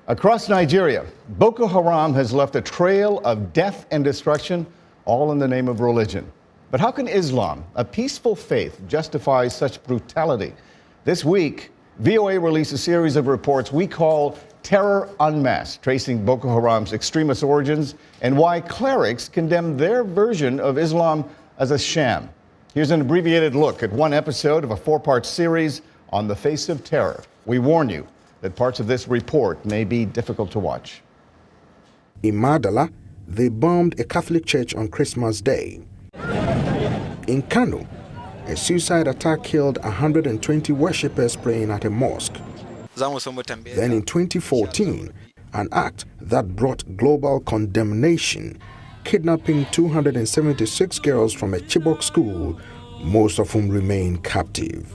Across Nigeria, Boko Haram has left a trail of death and destruction, all in the name of religion. But how can Islam, a peaceful faith, justify such brutality? This week, VOA released a series of reports we call Terror Unmasked, tracing Boko Haram's extremist origins and why clerics condemn their version of Islam as a sham. Here's an abbreviated look at one episode of a four-part series on the face of terror. We warn you that parts of this report may be difficult to watch. In Madala, they bombed a Catholic church on Christmas Day. In Kano, a suicide attack killed 120 worshippers praying at a mosque. Then in 2014, an act that brought global condemnation, kidnapping 276 girls from a Chibok school, most of whom remain captive.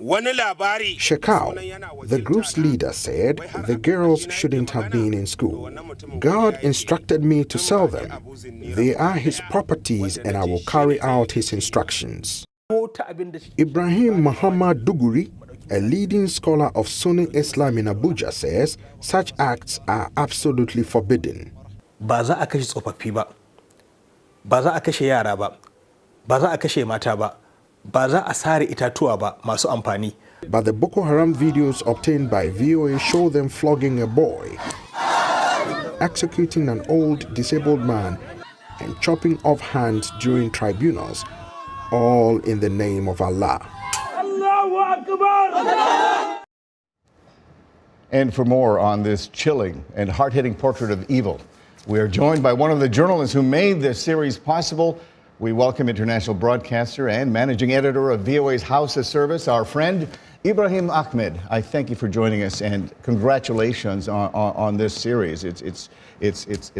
Shekau, the group's leader, said the girls shouldn't have been in school. God instructed me to sell them. They are his properties and I will carry out his instructions. Ibrahim Muhammad Duguri, a leading scholar of Sunni Islam in Abuja, says such acts are absolutely forbidden. Ba za a kashe tsofaffi ba, ba za a kashe yara ba, ba za a kashe mata ba, ba za a sare itatuwa ba masu amfani. But the Boko Haram videos obtained by VOA show them flogging a boy, executing an old disabled man, and chopping off hands during tribunals, all in the name of Allah. And for more on this chilling and hard-hitting portrait of evil, we are joined by one of the journalists who made this series possible. We welcome international broadcaster and managing editor of VOA's House of Service, our friend Ibrahim Ahmed. I thank you for joining us and congratulations on this series. It's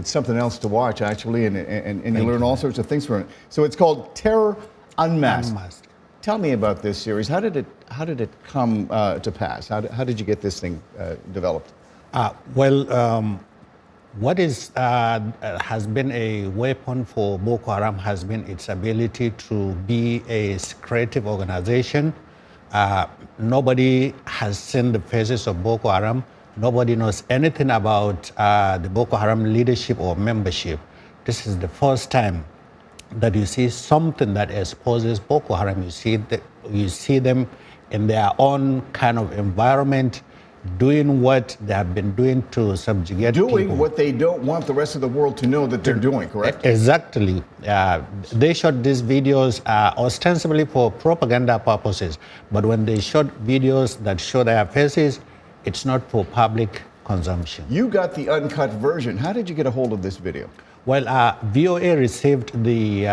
something else to watch, actually, and you learn all sorts of things from it. So it's called Terror Unmasked. Tell me about this series. How did it come to pass? How did you get this thing developed? What has been a weapon for Boko Haram has been its ability to be a secretive organization. Nobody has seen the faces of Boko Haram. Nobody knows anything about the Boko Haram leadership or membership. This is the first time that you see something that exposes Boko Haram. You see them in their own kind of environment, doing what they have been doing to subjugate people. Doing what they don't want the rest of the world to know that they're doing, correct? Exactly. They shot these videos ostensibly for propaganda purposes, but when they shot videos that show their faces, it's not for public consumption. You got the uncut version. How did you get a hold of this video? Well, VOA received the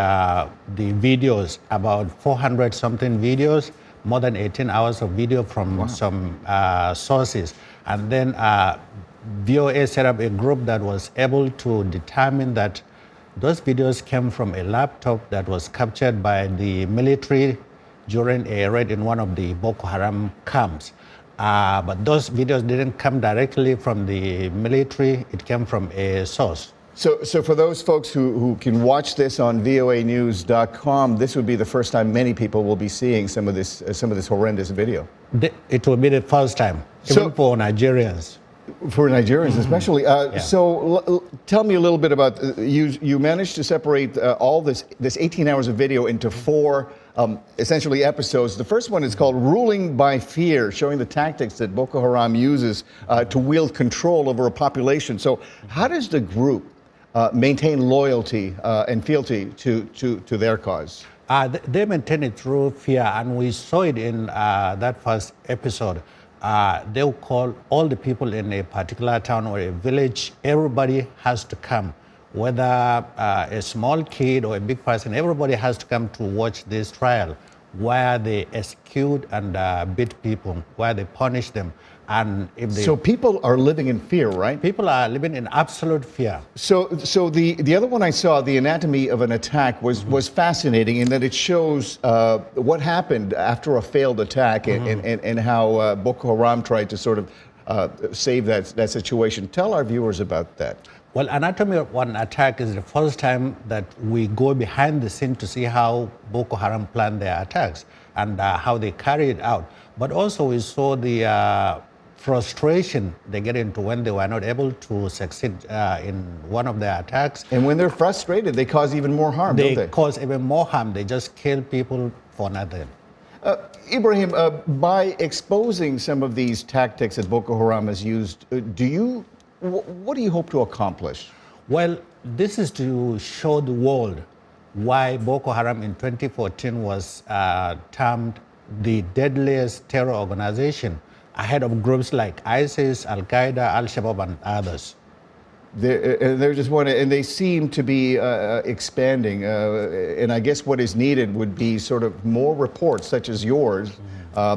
videos, about 400-something videos, more than 18 hours of video from some sources. And then VOA set up a group that was able to determine that those videos came from a laptop that was captured by the military during a raid in one of the Boko Haram camps. But those videos didn't come directly from the military, it came from a source. So for those folks who can watch this on voanews.com, this would be the first time many people will be seeing some of this horrendous video. It will be the first time, even for Nigerians. For Nigerians especially. So tell me a little bit about, you managed to separate all this 18 hours of video into four essentially episodes. The first one is called Ruling by Fear, showing the tactics that Boko Haram uses to wield control over a population. So how does the group maintain loyalty and fealty to their cause? They maintain it through fear, and we saw it in that first episode. They'll call all the people in a particular town or a village. Everybody has to come, whether a small kid or a big person, everybody has to come to watch this trial where they execute and beat people, where they punish them. And if they, so people are living in fear, right? People are living in absolute fear. So the other one I saw, The Anatomy of an Attack, was fascinating in that it shows what happened after a failed attack and how Boko Haram tried to sort of save that situation. Tell our viewers about that. Well, Anatomy of an Attack is the first time that we go behind the scene to see how Boko Haram planned their attacks and how they carry it out. But also we saw the frustration they get into when they were not able to succeed in one of their attacks. And when they're frustrated, they cause even more harm, don't they? Cause even more harm. They just kill people for nothing. Ibrahim, by exposing some of these tactics that Boko Haram has used, what do you hope to accomplish? Well, this is to show the world why Boko Haram in 2014 was termed the deadliest terror organization ahead of groups like ISIS, Al-Qaeda, Al-Shabaab, and others. They're just one, and they seem to be expanding. And I guess what is needed would be sort of more reports, such as yours,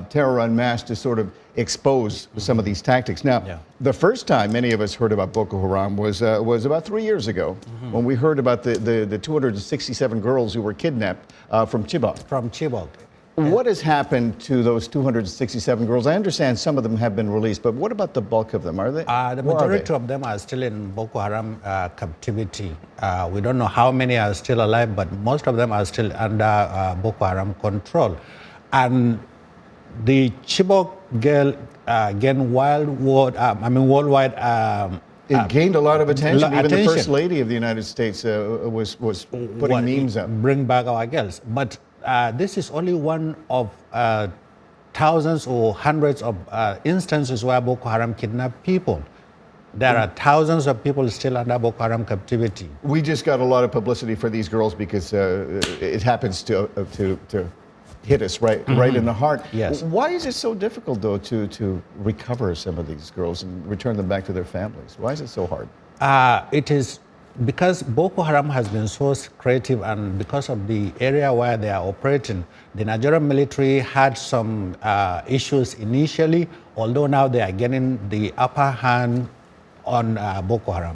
Terror Unmasked, to sort of expose some of these tactics. Now, the first time many of us heard about Boko Haram was about 3 years ago, when we heard about the 267 girls who were kidnapped from Chibok. From Chibok. What has happened to those 267 girls? I understand some of them have been released, but what about the bulk of them? Are they? The majority of them are still in Boko Haram captivity. We don't know how many are still alive, but most of them are still under Boko Haram control. And the Chibok girl gained worldwide. It gained a lot of attention. Even the First Lady of the United States was putting memes up. Bring back our girls. But this is only one of thousands or hundreds of instances where Boko Haram kidnap people. There are thousands of people still under Boko Haram captivity. We just got a lot of publicity for these girls because it happens to hit us right in the heart. Yes. Why is it so difficult, though, to recover some of these girls and return them back to their families? Why is it so hard? It is because Boko Haram has been so creative, and because of the area where they are operating, the Nigerian military had some issues initially, although now they are getting the upper hand on Boko Haram.